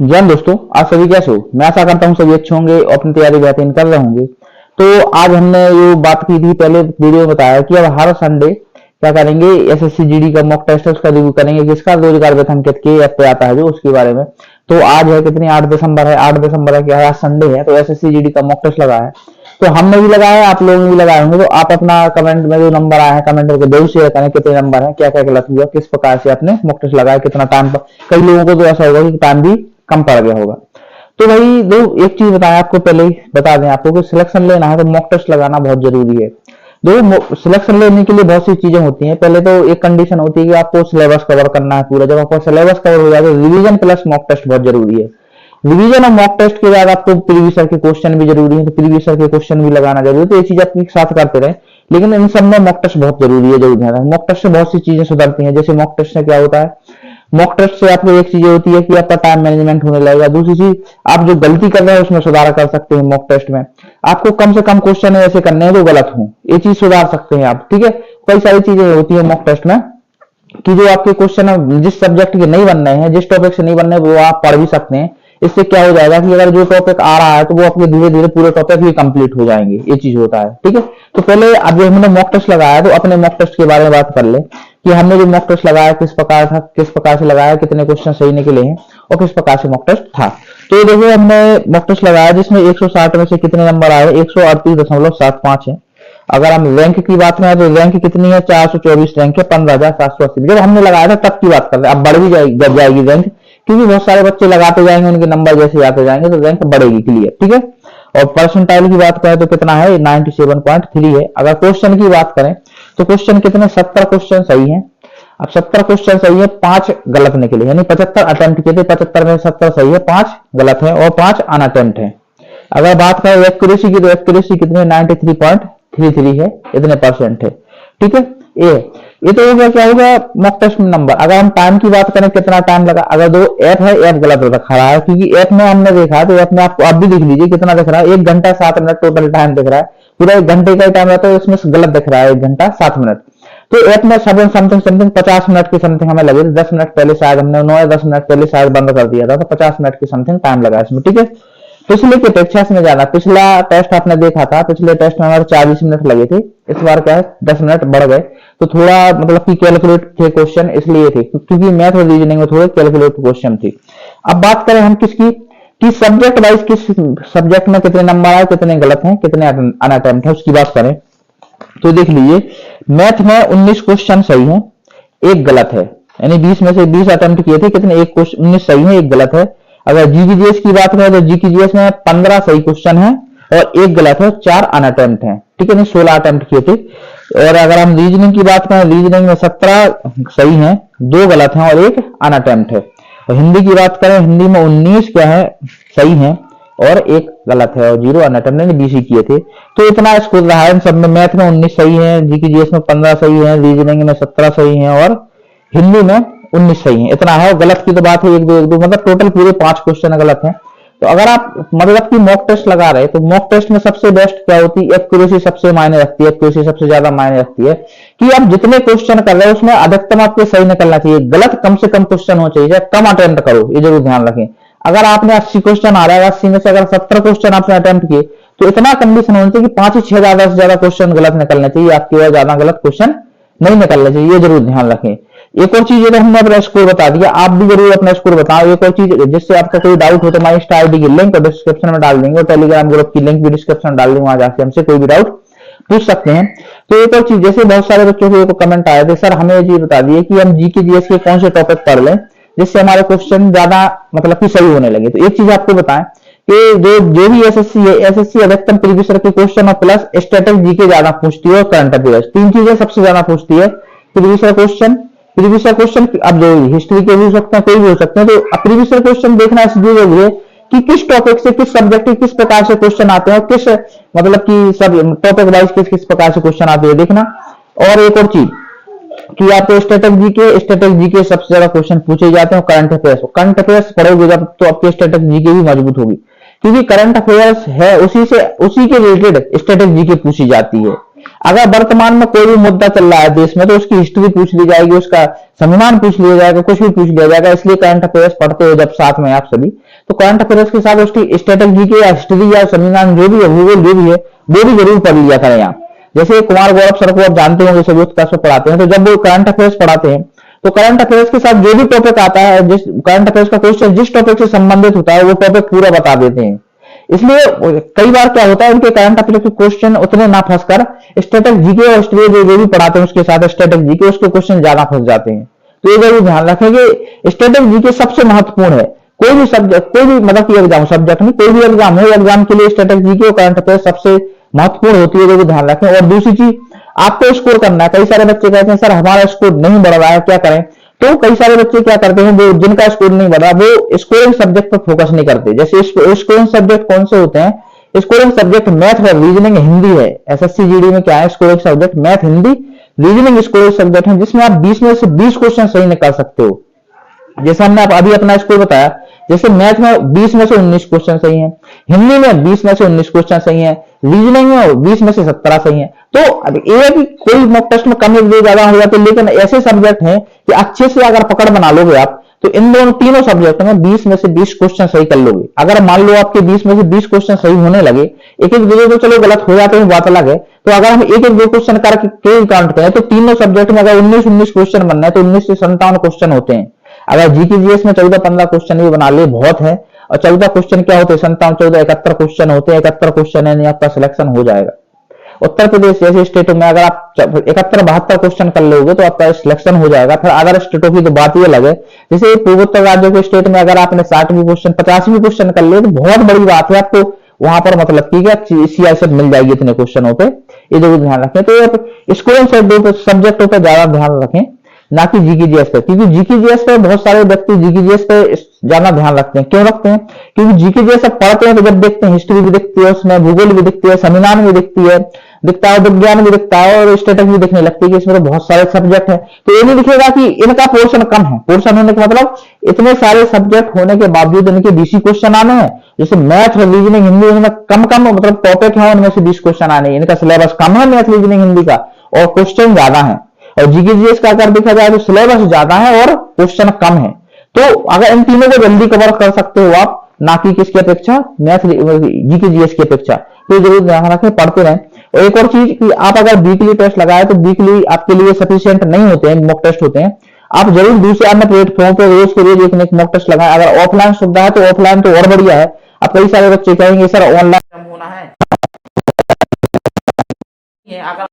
जैन दोस्तों, आप सभी कैसे हो? मैं आशा करता हूँ सभी अच्छे होंगे और अपनी तैयारी बेहतरीन कर रहे होंगे। तो आज हमने ये बात की थी, पहले वीडियो में बताया कि अब हर संडे क्या करेंगे, एसएससी जीडी का मॉक टेस्ट है उसका रिव्यू करेंगे, जिसका रोजगार वेतन के ऐप पे आता है जो, उसके बारे में। तो आज है कितनी, 8 दिसंबर है। 8 दिसंबर है, क्या है, आज संडे है, तो एसएससी जीडी का मॉक टेस्ट लगा है। तो हमने भी लगाया, आप लोगों ने भी लगाए होंगे। तो आप अपना कमेंट में जो नंबर आया है, कमेंट करके जरूर शेयर करें, कितने नंबर है, क्या क्या गलत हुआ, किस प्रकार से आपने मॉक टेस्ट लगाया, कितना टाइम। कई लोगों को तो ऐसा होगा कि टाइम भी कम पड़ गया होगा। तो भाई दो एक चीज बताएं आपको, पहले ही बता दें आपको कि सिलेक्शन लेना है तो मॉक टेस्ट लगाना बहुत जरूरी है। दो सिलेक्शन लेने के लिए बहुत सी चीजें होती हैं। पहले तो एक कंडीशन होती है कि आपको सिलेबस कवर करना है पूरा। जब आपका सिलेबस कवर हो जाए तो रिवीजन प्लस मॉक टेस्ट बहुत जरूरी है। रिवीजन और मॉक टेस्ट के बाद आपको प्रीवियस ईयर के क्वेश्चन भी जरूरी है, तो प्रीवियस ईयर के क्वेश्चन भी लगाना जरूरी है। तो ये चीज आप एक साथ करते रहे, लेकिन इन सब में मॉक टेस्ट बहुत जरूरी है, जरूर ध्यान रखें। मॉक टेस्ट से बहुत सी चीजें सुधरती हैं। जैसे मॉक टेस्ट से क्या होता है, मॉक टेस्ट से आपको एक चीज होती है कि आपका टाइम मैनेजमेंट होने लगेगा। दूसरी चीज, आप जो गलती कर रहे हैं उसमें सुधार कर सकते हैं। मॉक टेस्ट में आपको कम से कम क्वेश्चन ऐसे करने हैं जो गलत हों, ये चीज सुधार सकते हैं आप, ठीक है। कई सारी चीजें होती है मॉक टेस्ट में कि जो आपके क्वेश्चन जिस सब्जेक्ट के नहीं बन रहे हैं, जिस टॉपिक से नहीं बन रहे हैं, वो आप पढ़ भी सकते हैं। इससे क्या हो जाएगा कि अगर जो टॉपिक आ रहा है तो वो आपके धीरे धीरे पूरे टॉपिक भी कंप्लीट हो जाएंगे, ये चीज होता है, ठीक है। तो पहले अब जो हमने मॉक टेस्ट लगाया तो अपने मॉक टेस्ट के बारे में बात कर ले कि हमने जो मॉक टेस्ट लगाया किस प्रकार था, किस प्रकार से लगाया, कितने क्वेश्चन सही निकले हैं और किस प्रकार से मॉक टेस्ट था। तो देखो हमने मॉक टेस्ट लगाया जिसमें 160 में से कितने नंबर आए, 138.75 है। अगर हम रैंक की बात करें तो रैंक कितनी है, 424 रैंक है, 15,780। जब हमने लगाया था तब की बात कर रहे हैं, अब बढ़ भी जाएगी रैंक, क्योंकि बहुत सारे बच्चे लगाते जाएंगे, उनके नंबर जैसे आते जाएंगे तो रैंक बढ़ेगी, क्लियर, ठीक है। और परसेंटाइल की बात करें तो कितना है, 97.3 है। अगर क्वेश्चन की बात करें तो क्वेश्चन कितने, 70 क्वेश्चन सही है। अब 70 क्वेश्चन सही है, 5 गलत निकले, यानी 75 अटेम्प्ट किए थे, 75 में 70 सही है, 5 गलत है और 5 अनअटेम्प्ट है। अगर बात करें एक्यूरेसी की तो एक्यूरेसी कितनी, 93.33 है, इतने परसेंट है, ठीक है। ये तो हो गया, क्या होगा, मॉक टेस्ट में नंबर। अगर हम टाइम की बात करें कितना टाइम लगा, अगर दो ऐप है, ऐप गलत रखा रहा है, क्योंकि ऐप में हमने देखा तो ऐप में आपको आप भी देख लीजिए कितना दिख रहा है, 1 घंटा 7 मिनट टोटल टाइम दिख रहा है। पूरा 1 घंटे का टाइम रहता है, इसमें गलत दिख रहा है 1 घंटा 7 मिनट। तो ऐप में समथिंग 50 मिनट के समथिंग हमें लगे, 10 मिनट पहले शायद हमने 9 या 10 मिनट पहले शायद बंद कर दिया था, तो 50 मिनट के समथिंग टाइम लगा इसमें, ठीक है। पिछले की अपेक्षा इसमें ज्यादा, पिछला टेस्ट आपने देखा था, पिछले टेस्ट में हमारे 40 मिनट लगे थे, इस बार क्या है 10 मिनट बढ़ गए। तो थोड़ा मतलब कि कैलकुलेट थे क्वेश्चन, इसलिए थे क्योंकि मैथ और रीजनिंग में थोड़े कैलकुलेट क्वेश्चन थे। अब बात करें हम किसकी, कि सब्जेक्ट वाइज किस सब्जेक्ट में कितने नंबर आए, कितने गलत हैं, कितने अनअटेम्प्ट है, उसकी बात करें तो देख लीजिए मैथ में 19 क्वेश्चन सही है, 1 गलत है, यानी 20 में से 20 अटेम्प्ट किए थे, कितने 19 सही है, 1 गलत है। अगर जीकेजीएस की बात करें तो जीकेजीएस में 15 सही क्वेश्चन है और 1 गलत है, 4 अनअटेम्प्ट है, ठीक है, नहीं 16 अटेम्प्ट किए थे। और अगर हम रीजनिंग की बात करें, रीजनिंग में 17 सही है, 2 गलत है और 1 अनअटेम्प्ट है। और हिंदी की बात करें, हिंदी में 19 क्या है सही है और 1 गलत है और 0 अनअटेम्प्ट, ने 20 किए थे। तो इतना स्कोर रहा है इन सब में। मैथ में 19 सही है, जीकेजीएस में 15 सही है, रीजनिंग में 17 सही है और हिंदी में 19 सही है, इतना है। गलत की तो बात है 1 2 मतलब टोटल पूरे 5 क्वेश्चन गलत हैं। तो अगर आप मतलब कि मॉक टेस्ट लगा रहे तो मॉक टेस्ट में सबसे बेस्ट क्या होती है, एक्यूरेसी सबसे मायने रखती है, एक्यूरेसी सबसे ज्यादा मायने रखती है कि आप जितने क्वेश्चन कर रहे हो उसमें अधिकतम आपके सही निकलना चाहिए, गलत कम से कम क्वेश्चन हो चाहिए, कम अटेम्प्ट करो, ये जरूर ध्यान रखें। अगर आपने 80 क्वेश्चन आ रहा है, 80 में से अगर 70 क्वेश्चन आपने अटेम्प्ट किए तो इतना कंडीशन होनी चाहिए कि 5 से 6 ज्यादा से ज्यादा क्वेश्चन गलत निकलना चाहिए, आपके और ज्यादा गलत क्वेश्चन नहीं निकलना चाहिए, ये जरूर ध्यान रखें। एक और चीज, हमने अपना स्कोर बता दिया, आप भी जरूर अपना स्कोर बताओ। एक और चीज, जिससे आपका कोई डाउट हो तो हमारी इंस्टा आईडी की लिंक डिस्क्रिप्शन में डाल देंगे और टेलीग्राम ग्रुप की लिंक भी डिस्क्रिप्शन में डाल देंगे, वहां जाके हमसे कोई भी डाउट पूछ सकते हैं। तो एक और चीज, जैसे बहुत सारे बच्चों को कमेंट आए थे, सर हमें ये चीज बता दिए कि हम जीके जीएस के कौन से टॉपिक पढ़ लें जिससे हमारे क्वेश्चन ज्यादा मतलब कि सही होने लगे। तो एक चीज आपको बताएं कि जो भी एसएससी है, एसएससी अधिकतम प्रीवियस ईयर के क्वेश्चन और प्लस स्टैटिक जीके ज्यादा पूछती है और करंट अफेयर्स, 3 चीजें सबसे ज्यादा पूछती है। Previous year question, previous year question अब जो हिस्ट्री के भी हो सकते हैं, कोई भी हो सकते हैं। तो प्रीवियस ईयर क्वेश्चन देखना इसलिए जरूरी है कि किस टॉपिक से, किस सब्जेक्ट के किस प्रकार से क्वेश्चन आते हैं, किस मतलब कि सब टॉपिक वाइज किस किस प्रकार से क्वेश्चन आते हैं देखना। और एक और चीज कि आपको स्टैटिक जीके सबसे ज्यादा क्वेश्चन पूछे जाते हैं। करंट अफेयर्स पढ़ोगे जब तो आपके स्टैटिक जीके भी मजबूत होगी, क्योंकि करंट अफेयर्स है उसी के रिलेटेड स्टैटिक जीके पूछी जाती है। अगर वर्तमान में कोई भी मुद्दा चल रहा है देश में तो उसकी हिस्ट्री पूछ ली जाएगी, उसका संविधान पूछ लिया जाएगा, कुछ भी पूछ लिया जाएगा। इसलिए करंट अफेयर्स पढ़ते हो जब साथ में आप सभी, तो करंट अफेयर्स के साथ उसकी स्ट्रेटेजी के या हिस्ट्री या संविधान जो भी है, भूगोल जो भी है, वो भी जरूर पढ़ लिया करें आप। जैसे कुमार गौरव सर को आप जानते होंगे, सभी उत्कर्ष में पढ़ाते हैं, तो जब वो करंट अफेयर्स पढ़ाते हैं तो करंट अफेयर्स के साथ जो भी टॉपिक आता है, जिस करंट अफेयर्स का क्वेश्चन जिस टॉपिक से संबंधित होता है वो टॉपिक पूरा बता देते हैं। इसलिए कई बार क्या होता है, उनके करंट अफेयर के क्वेश्चन उतने ना फंसकर स्टैटिक जीके और हिस्ट्री जो भी पढ़ाते हैं उसके साथ स्टैटिक जीके उसके क्वेश्चन ज्यादा फंस जाते हैं। तो ये जरूर ध्यान रखें कि स्टैटिक जीके सबसे महत्वपूर्ण है। कोई भी सब्जेक्ट, कोई भी मतलब की एग्जाम, सब्जेक्ट में कोई भी एग्जाम हो, एग्जाम के लिए स्टैटिक जीके और करंट अफेयर सबसे महत्वपूर्ण होती है, जरूर ध्यान रखें। और दूसरी चीज, आपको स्कोर करना है। कई सारे बच्चे कहते हैं सर हमारा स्कोर नहीं बढ़ रहा है, क्या करें? तो कई सारे बच्चे क्या करते हैं, वो जिनका स्कोर नहीं बढ़ा वो स्कोरिंग सब्जेक्ट पर फोकस नहीं करते। जैसे स्कोरिंग सब्जेक्ट कौन से होते हैं? स्कोरिंग सब्जेक्ट मैथ और रीजनिंग, हिंदी है। एसएससी जीडी में क्या है? Scoring subject math, Hindi, reasoning scoring subject है, जिसमें आप 20 में से 20 क्वेश्चन सही निकाल सकते हो। जैसे हमने अभी अपना स्कोर बताया, जैसे मैथ में 20 में से 19 क्वेश्चन सही हैं, हिंदी में 20 में से 19 क्वेश्चन सही हैं, रीजनिंग में 20 में से 17 सही हैं। तो अब ये भी कोई मॉक टेस्ट में कम या ज्यादा हो जाते, लेकिन ऐसे सब्जेक्ट हैं कि अच्छे से अगर पकड़ बना लोगे आप तो इन दोनों तीनों सब्जेक्ट में 20 में से 20 क्वेश्चन सही कर लोगे। अगर मान लो आपके 20 में से 20 क्वेश्चन सही होने लगे, एक एक दो तो चलो गलत हो जाते हैं, बात अलग है, तो अगर हम एक एक दो क्वेश्चन करके काउंट करें तो तीनों सब्जेक्ट में अगर 19-19 क्वेश्चन बनना है तो 19 से 57 क्वेश्चन होते हैं। अगर जीके जीएस में 14-15 क्वेश्चन भी बना ले बहुत है, और 14 क्वेश्चन क्या होते हैं, 57, 14, 71 क्वेश्चन होते हैं। 71 क्वेश्चन है, आपका सिलेक्शन हो जाएगा। उत्तर प्रदेश जैसे स्टेटों में अगर आप 71-72 क्वेश्चन कर लोगे तो आपका सिलेक्शन हो जाएगा। फिर अदर स्टेटों की तो बात ही अलग है। जैसे पूर्वोत्तर राज्यों के स्टेट में अगर आपने 60 भी क्वेश्चन, 50 भी क्वेश्चन कर लिए तो बहुत बड़ी बात है, आपको वहां पर मतलब की सीआईएसएफ मिल जाएगी इतने क्वेश्चनों पे। ये जरूर ध्यान रखें। तो स्कोरिंग सब्जेक्टों पर ज्यादा ध्यान रखें, ना कि जीकेजीएस पे, क्योंकि जीकेजीएस पे बहुत सारे व्यक्ति जीकेजीएस पे ज्यादा ध्यान रखते हैं। क्यों रखते हैं? क्योंकि जीकेजीएस अब पढ़ते हैं तो जब देखते हैं हिस्ट्री भी दिखती है, उसमें भूगोल भी दिखती है, संविधान भी दिखता है, विज्ञान भी दिखता है और स्टेटस भी दिखने लगती है कि इसमें तो बहुत सारे सब्जेक्ट है। तो ये नहीं दिखेगा कि इनका पोर्शन कम है। पोर्शन होने का मतलब इतने सारे सब्जेक्ट होने के बावजूद इनके 20 क्वेश्चन आने हैं। जैसे मैथ, रीजनिंग, हिंदी, उनमें कम मतलब टॉपिक है, उनमें से 20 क्वेश्चन आने हैं। इनका सिलेबस कम है मैथ, रीजनिंग, हिंदी का, और क्वेश्चन ज्यादा है। और जीकेजीएस का अगर देखा जाए तो सिलेबस ज्यादा है और क्वेश्चन कम है। तो अगर इन तीनों को जल्दी कवर कर सकते हो आप, ना कि किसकी अपेक्षा, मैथ जीकेजीएस की अपेक्षा, तो जरूर ध्यान रखें, पढ़ते रहें। और एक और चीज कि आप अगर वीकली टेस्ट लगाए तो वीकली आपके लिए सफिशिएंट नहीं होते हैं, मॉक टेस्ट होते हैं। आप जरूर दूसरे अन्य प्लेटफॉर्म पर रोज के रोज एक मॉक टेस्ट लगाएं। अगर ऑफलाइन सुविधा है तो ऑफलाइन तो और बढ़िया है। अब कई सारे बच्चे कहेंगे सर ऑनलाइन होना है, अगर